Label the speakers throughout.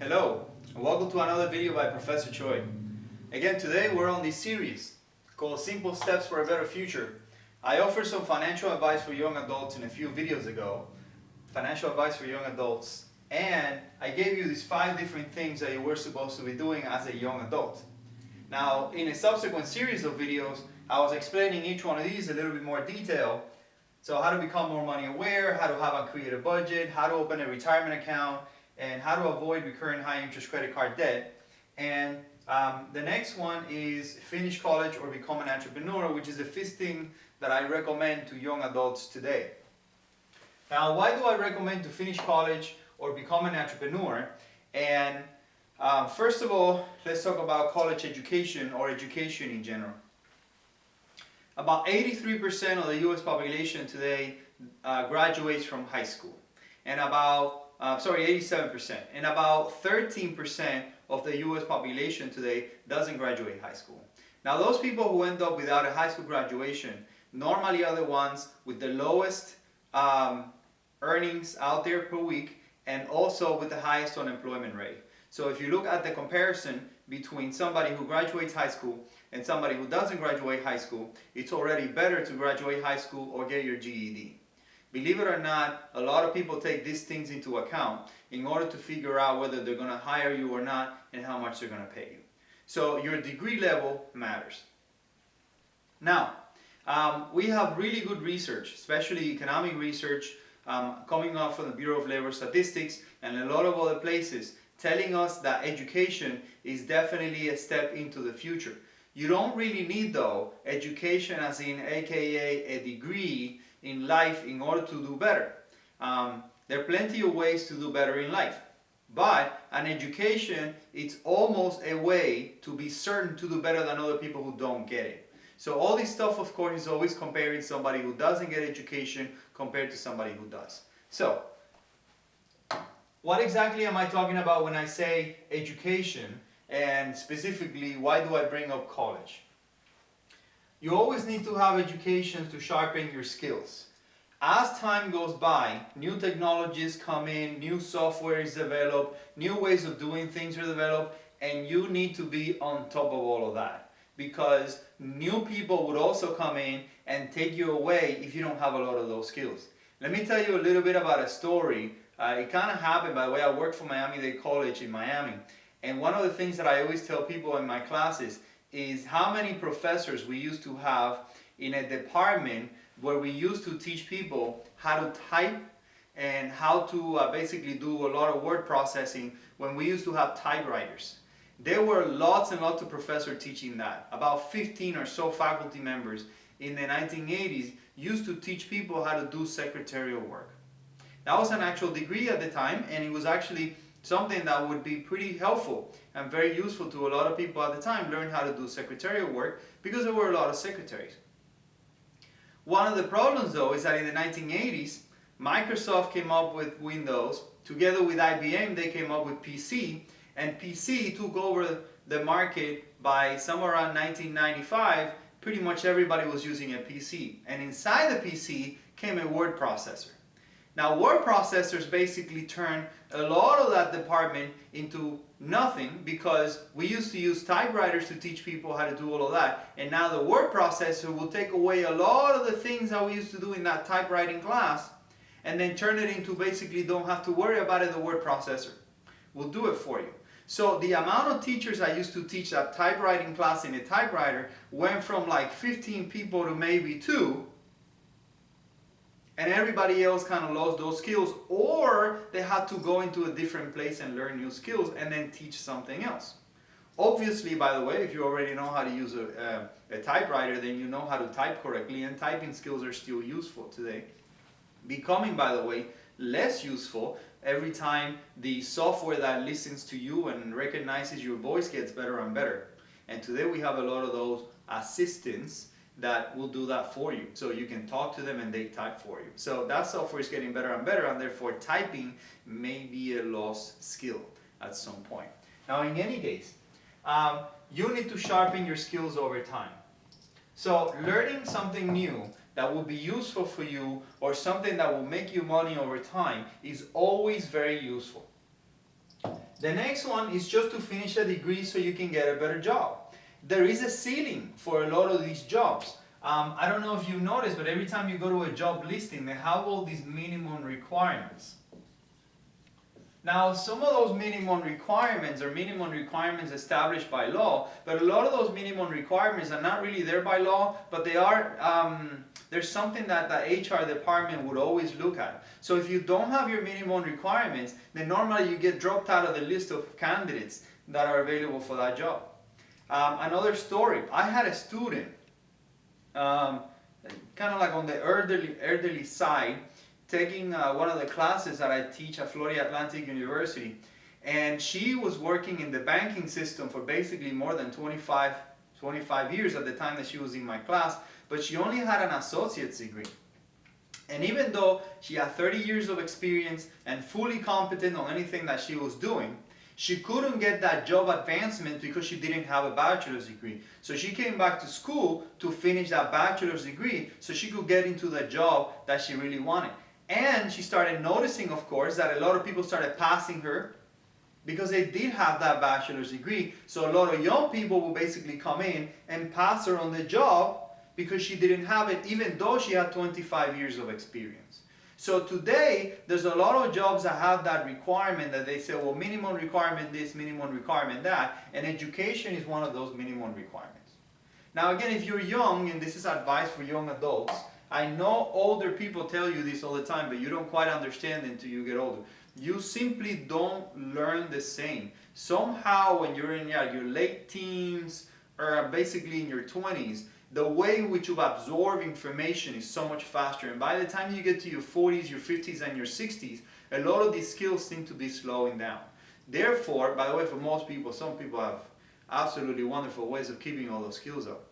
Speaker 1: Hello, and welcome to another video by Professor Choi. Again, today we're on this series called Simple Steps for a Better Future. I offered some financial advice for young adults in a few videos ago, financial advice for young adults, and I gave you these 5 different things that you were supposed to be doing as a young adult. Now, in a subsequent series of videos, I was explaining each one of these a little bit more detail. So how to become more money aware, how to have and create a budget, how to open a retirement account, and how to avoid recurring high interest credit card debt. And the next one is finish college or become an entrepreneur, which is the 5th thing that I recommend to young adults today. Now, why do I recommend to finish college or become an entrepreneur? And first of all, let's talk about college education or education in general. About 83% of the U.S. population today graduates from high school, and about 87%, and about 13% of the U.S. population today doesn't graduate high school. Now, those people who end up without a high school graduation normally are the ones with the lowest earnings out there per week, and also with the highest unemployment rate. So if you look at the comparison between somebody who graduates high school and somebody who doesn't graduate high school, it's already better to graduate high school or get your GED. Believe it or not, a lot of people take these things into account in order to figure out whether they're going to hire you or not and how much they're going to pay you. So your degree level matters. Now, we have really good research, especially economic research, coming up from the Bureau of Labor Statistics and a lot of other places, telling us that education is definitely a step into the future. You don't really need, though, education as in aka a degree in life in order to do better. There are plenty of ways to do better in life, but an education, it's almost a way to be certain to do better than other people who don't get it. So all this stuff, of course, is always comparing somebody who doesn't get education compared to somebody who does. So what exactly am I talking about when I say education, and specifically why do I bring up college? You always need to have education to sharpen your skills. As time goes by, new technologies come in, new software is developed, new ways of doing things are developed, and you need to be on top of all of that, because new people would also come in and take you away if you don't have a lot of those skills. Let me tell you a little bit about a story. It kind of happened by the way. I worked for Miami-Dade College in Miami, and one of the things that I always tell people in my classes is how many professors we used to have in a department where we used to teach people how to type and how to basically do a lot of word processing when we used to have typewriters. There were lots and lots of professors teaching that. About 15 or so faculty members in the 1980s used to teach people how to do secretarial work. That was an actual degree at the time, and it was actually something that would be pretty helpful and very useful to a lot of people at the time, learn how to do secretarial work, because there were a lot of secretaries. One of the problems, though, is that in the 1980s, Microsoft came up with Windows. Together with IBM, they came up with PC, and PC took over the market by somewhere around 1995. Pretty much everybody was using a PC, and inside the PC came a word processor. Now, word processors basically turned a lot of that department into nothing, because we used to use typewriters to teach people how to do all of that, and now the word processor will take away a lot of the things that we used to do in that typewriting class and then turn it into basically don't have to worry about it, the word processor will do it for you. So the amount of teachers I used to teach that typewriting class in a typewriter went from like 15 people to maybe 2, and everybody else kind of lost those skills, or they had to go into a different place and learn new skills and then teach something else. Obviously, by the way, if you already know how to use a typewriter, then you know how to type correctly, and typing skills are still useful today. Becoming, by the way, less useful every time the software that listens to you and recognizes your voice gets better and better. And today we have a lot of those assistants that will do that for you. So you can talk to them and they type for you. So that software is getting better and better, and therefore typing may be a lost skill at some point. Now, in any case, you need to sharpen your skills over time. So learning something new that will be useful for you, or something that will make you money over time, is always very useful. The next one is just to finish a degree so you can get a better job. There is a ceiling for a lot of these jobs. I don't know if you noticed, but every time you go to a job listing, they have all these minimum requirements. Now, some of those minimum requirements are minimum requirements established by law, but a lot of those minimum requirements are not really there by law, but they are, there's something that the HR department would always look at. So if you don't have your minimum requirements, then normally you get dropped out of the list of candidates that are available for that job. Another story, I had a student, kind of like on the elderly side, taking one of the classes that I teach at Florida Atlantic University, and she was working in the banking system for basically more than 25 years at the time that she was in my class, but she only had an associate's degree. And even though she had 30 years of experience and fully competent on anything that she was doing, she couldn't get that job advancement because she didn't have a bachelor's degree. So she came back to school to finish that bachelor's degree so she could get into the job that she really wanted. And she started noticing, of course, that a lot of people started passing her because they did have that bachelor's degree. So a lot of young people will basically come in and pass her on the job because she didn't have it, even though she had 25 years of experience. So today, there's a lot of jobs that have that requirement that they say, well, minimum requirement this, minimum requirement that, and education is one of those minimum requirements. Now again, if you're young, and this is advice for young adults, I know older people tell you this all the time, but you don't quite understand until you get older. You simply don't learn the same. Somehow when you're in your late teens, or basically in your 20s, the way in which you absorb information is so much faster. And by the time you get to your 40s, your 50s, and your 60s, a lot of these skills seem to be slowing down. Therefore, by the way, for most people, some people have absolutely wonderful ways of keeping all those skills up.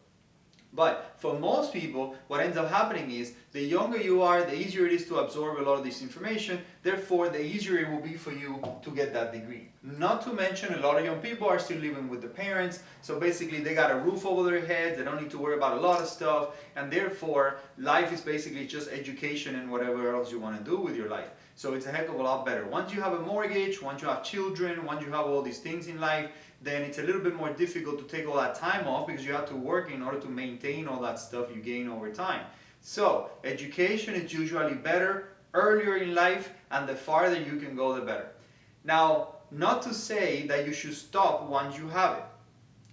Speaker 1: But for most people, what ends up happening is the younger you are, the easier it is to absorb a lot of this information. Therefore, the easier it will be for you to get that degree. Not to mention, a lot of young people are still living with the parents. So basically, they got a roof over their heads. They don't need to worry about a lot of stuff. And therefore, life is basically just education and whatever else you want to do with your life. So it's a heck of a lot better. Once you have a mortgage, once you have children, once you have all these things in life, then it's a little bit more difficult to take all that time off because you have to work in order to maintain all that stuff you gain over time. So education is usually better earlier in life, and the farther you can go, the better. Now, not to say that you should stop once you have it.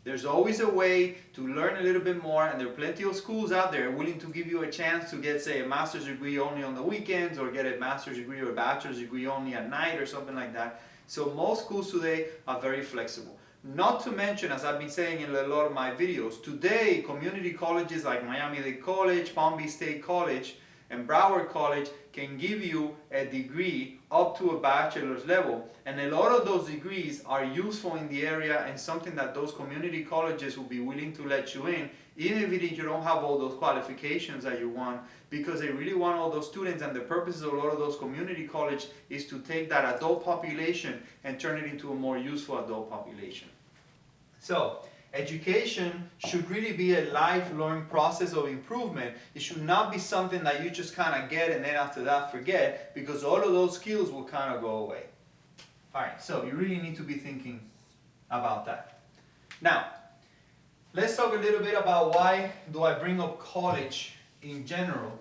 Speaker 1: There's always a way to learn a little bit more, and there are plenty of schools out there willing to give you a chance to get, say, a master's degree only on the weekends, or get a master's degree or a bachelor's degree only at night or something like that. So most schools today are very flexible. Not to mention, as I've been saying in a lot of my videos, today community colleges like Miami-Dade College, Palm Beach State College, and Broward College can give you a degree up to a bachelor's level. And a lot of those degrees are useful in the area and something that those community colleges will be willing to let you in, even if you don't have all those qualifications that you want, because they really want all those students, and the purpose of a lot of those community college is to take that adult population and turn it into a more useful adult population. So, education should really be a lifelong process of improvement. It should not be something that you just kind of get and then after that forget, because all of those skills will kind of go away. Alright, so you really need to be thinking about that. Now, let's talk a little bit about why do I bring up college in general.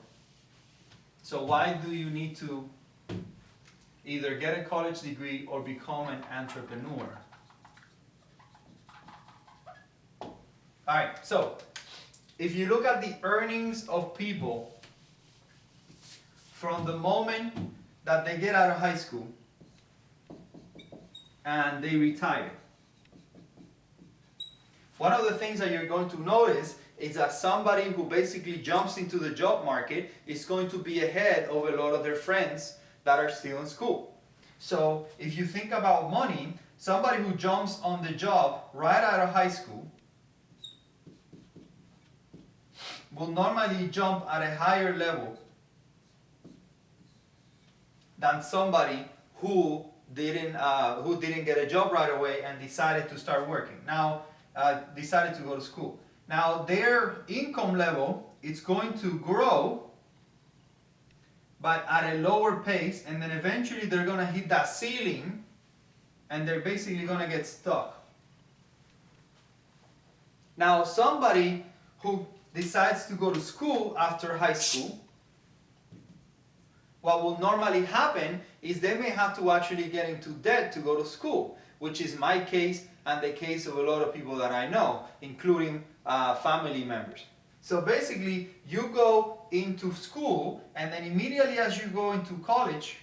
Speaker 1: So why do you need to either get a college degree or become an entrepreneur? Alright, so if you look at the earnings of people from the moment that they get out of high school and they retire, one of the things that you're going to notice is that somebody who basically jumps into the job market is going to be ahead of a lot of their friends that are still in school. So if you think about money, somebody who jumps on the job right out of high school will normally jump at a higher level than somebody who didn't get a job right away and decided to start working. Now, decided to go to school. Now, their income level is going to grow, but at a lower pace, and then eventually they're going to hit that ceiling and they're basically going to get stuck. Now, somebody who decides to go to school after high school, what will normally happen is they may have to actually get into debt to go to school, which is my case and the case of a lot of people that I know, including family members. So basically, you go into school, and then immediately as you go into college,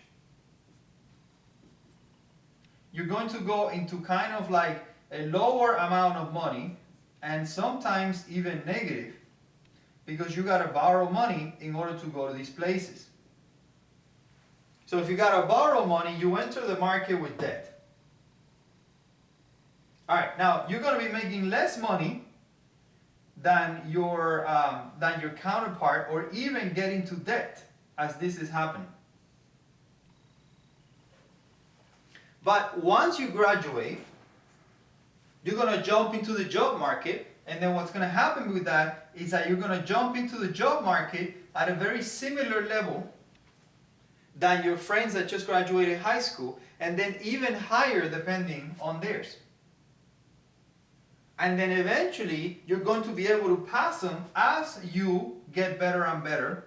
Speaker 1: you're going to go into kind of like a lower amount of money, and sometimes even negative, because you got to borrow money in order to go to these places. So if you got to borrow money, you enter the market with debt. All right, now you're going to be making less money than your counterpart, or even get into debt as this is happening. But once you graduate, you're going to jump into the job market, and then what's going to happen with that is that you're going to jump into the job market at a very similar level than your friends that just graduated high school, and then even higher depending on theirs. And then eventually you're going to be able to pass them as you get better and better,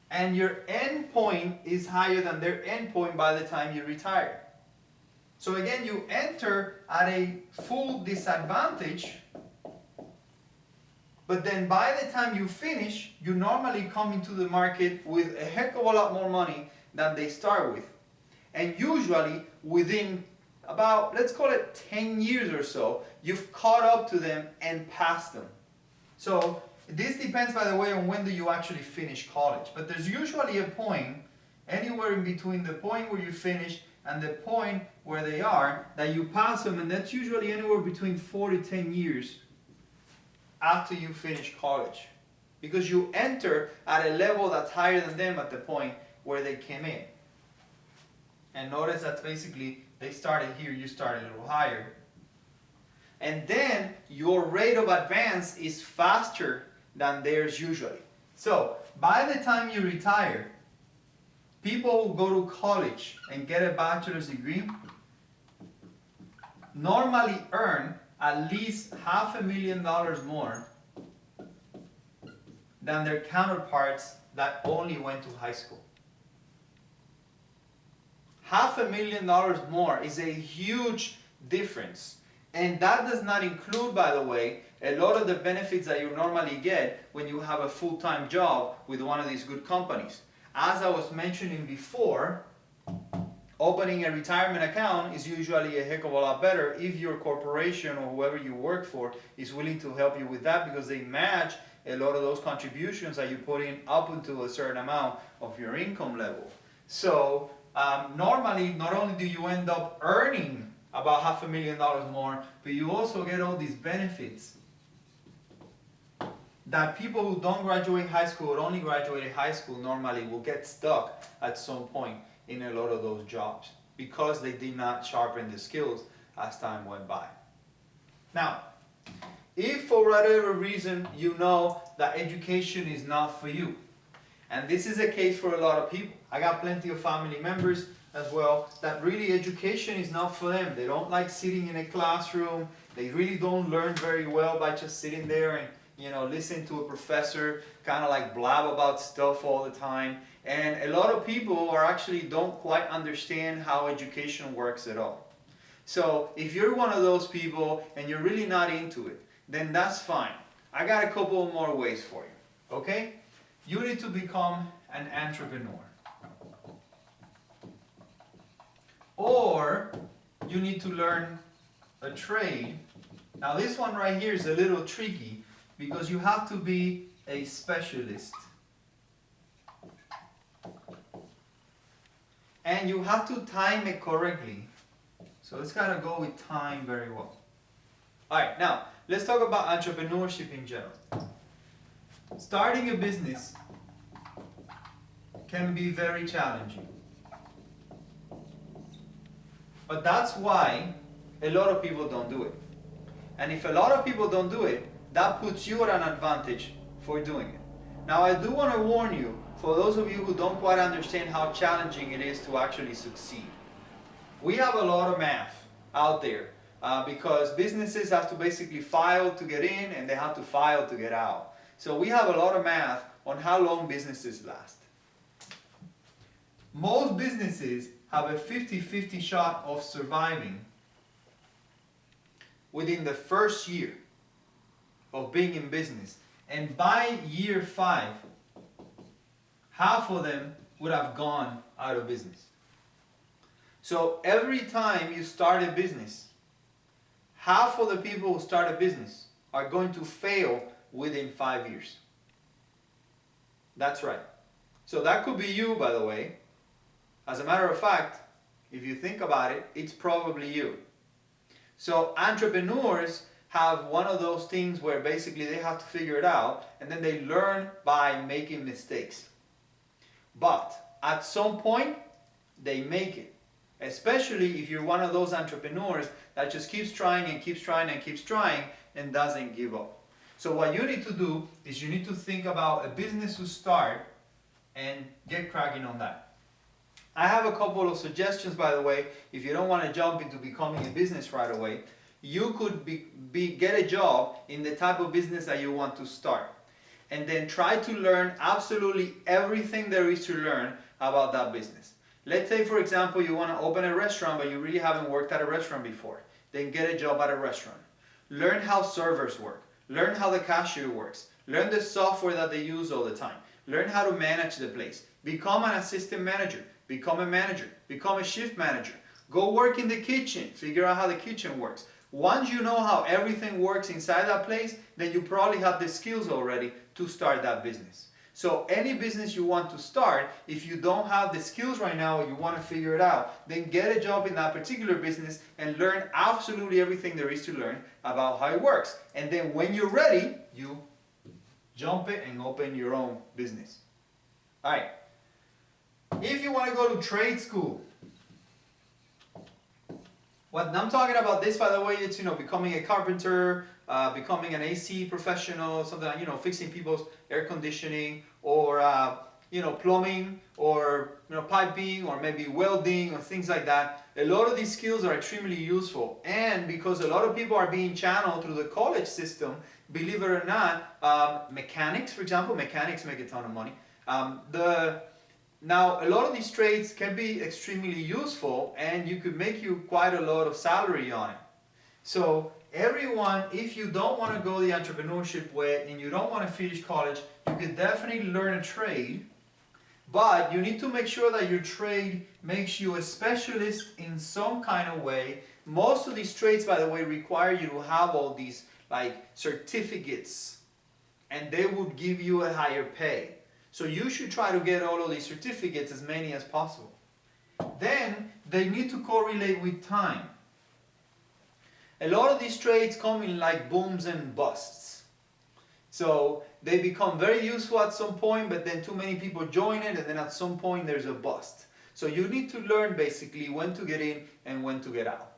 Speaker 1: and your end point is higher than their end point by the time you retire. So again, you enter at a full disadvantage, but then by the time you finish, you normally come into the market with a heck of a lot more money than they start with. And usually within about, let's call it 10 years or so, you've caught up to them and passed them. So this depends, by the way, on when do you actually finish college. But there's usually a point, anywhere in between the point where you finish and the point where they are, that you pass them, and that's usually anywhere between 4 to 10 years after you finish college. Because you enter at a level that's higher than them at the point where they came in. And notice that's basically, they started here, you started a little higher. And then your rate of advance is faster than theirs usually. So by the time you retire, people who go to college and get a bachelor's degree normally earn at least $500,000 more than their counterparts that only went to high school. $500,000 more is a huge difference. And that does not include, by the way, a lot of the benefits that you normally get when you have a full-time job with one of these good companies. As I was mentioning before, opening a retirement account is usually a heck of a lot better if your corporation or whoever you work for is willing to help you with that, because they match a lot of those contributions that you put in up until a certain amount of your income level. So normally, not only do you end up earning about $500,000 more, but you also get all these benefits that people who don't graduate high school or only graduated high school normally will get stuck at some point in a lot of those jobs because they did not sharpen the skills as time went by. Now, if for whatever reason you know that education is not for you, and this is a case for a lot of people. I got plenty of family members as well that really education is not for them. They don't like sitting in a classroom. They really don't learn very well by just sitting there and listen to a professor kind of like blab about stuff all the time. And a lot of people are actually don't quite understand how education works at all. So if you're one of those people and you're really not into it, then that's fine. I got a couple more ways for you, okay? You need to become an entrepreneur. Or you need to learn a trade. Now this one right here is a little tricky because you have to be a specialist. And you have to time it correctly. So it's got to go with time very well. Alright, now let's talk about entrepreneurship in general. Starting a business can be very challenging. But that's why a lot of people don't do it. And if a lot of people don't do it, that puts you at an advantage for doing it. Now I do want to warn you, for those of you who don't quite understand how challenging it is to actually succeed. We have a lot of math out there because businesses have to basically file to get in and they have to file to get out. So we have a lot of math on how long businesses last. Most businesses have a 50-50 shot of surviving within the first year of being in business. And by year 5, half of them would have gone out of business. So every time you start a business, half of the people who start a business are going to fail within 5 years. That's right. So that could be you, by the way. As a matter of fact, if you think about it, it's probably you. So entrepreneurs have one of those things where basically they have to figure it out and then they learn by making mistakes. But at some point, they make it. Especially if you're one of those entrepreneurs that just keeps trying and keeps trying and keeps trying and doesn't give up. So what you need to do is you need to think about a business to start and get cracking on that. I have a couple of suggestions, by the way. If you don't want to jump into becoming a business right away, you could get a job in the type of business that you want to start. And then try to learn absolutely everything there is to learn about that business. Let's say, for example, you want to open a restaurant, but you really haven't worked at a restaurant before. Then get a job at a restaurant. Learn how servers work. Learn how the cashier works. Learn the software that they use all the time. Learn how to manage the place. Become an assistant manager. Become a manager. Become a shift manager. Go work in the kitchen. Figure out how the kitchen works. Once you know how everything works inside that place, then you probably have the skills already to start that business. So any business you want to start, if you don't have the skills right now or you want to figure it out, then get a job in that particular business and learn absolutely everything there is to learn about how it works. And then when you're ready, you jump it and open your own business. All right. If you want to go to trade school, what I'm talking about this, by the way, it's, becoming a carpenter, becoming an AC professional, something like, fixing people's air conditioning, or, plumbing, or, piping, or maybe welding, or things like that. A lot of these skills are extremely useful. And because a lot of people are being channeled through the college system, believe it or not, mechanics, for example, mechanics make a ton of money. Now, a lot of these trades can be extremely useful and you could make you quite a lot of salary on it. So everyone, if you don't want to go the entrepreneurship way and you don't want to finish college, you could definitely learn a trade, but you need to make sure that your trade makes you a specialist in some kind of way. Most of these trades, by the way, require you to have all these certificates, and they would give you a higher pay. So you should try to get all of these certificates, as many as possible. Then they need to correlate with time. A lot of these trades come in like booms and busts. So they become very useful at some point, but then too many people join it, and then at some point there's a bust. So you need to learn basically when to get in and when to get out.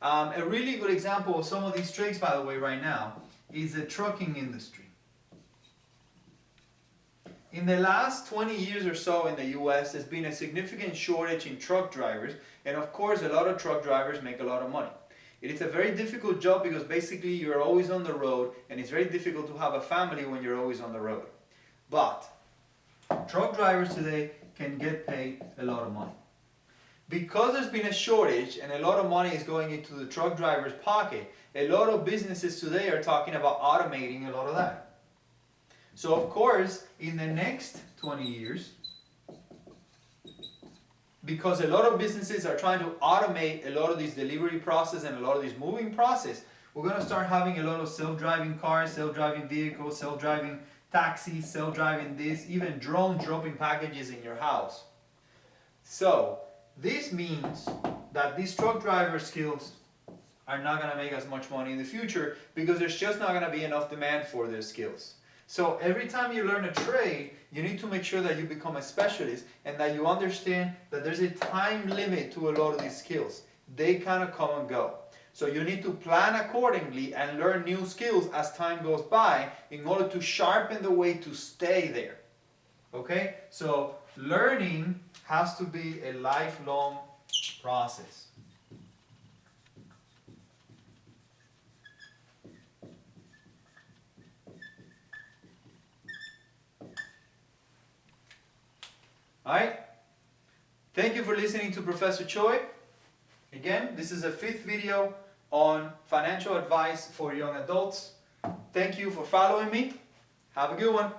Speaker 1: A really good example of some of these trades, by the way, right now, is the trucking industry. In the last 20 years or so in the US, there's been a significant shortage in truck drivers, and of course a lot of truck drivers make a lot of money. It is a very difficult job because basically you're always on the road, and it's very difficult to have a family when you're always on the road. But truck drivers today can get paid a lot of money. Because there's been a shortage and a lot of money is going into the truck driver's pocket, a lot of businesses today are talking about automating a lot of that. So of course, in the next 20 years, because a lot of businesses are trying to automate a lot of these delivery process and a lot of these moving process, we're going to start having a lot of self-driving cars, self-driving vehicles, self-driving taxis, self-driving this, even drones dropping packages in your house. So this means that these truck driver skills are not going to make as much money in the future because there's just not going to be enough demand for their skills. So every time you learn a trade, you need to make sure that you become a specialist and that you understand that there's a time limit to a lot of these skills. They kind of come and go. So you need to plan accordingly and learn new skills as time goes by in order to sharpen the way to stay there. Okay? So learning has to be a lifelong process. Alright? Thank you for listening to Professor Choi. Again, this is a 5th video on financial advice for young adults. Thank you for following me. Have a good one.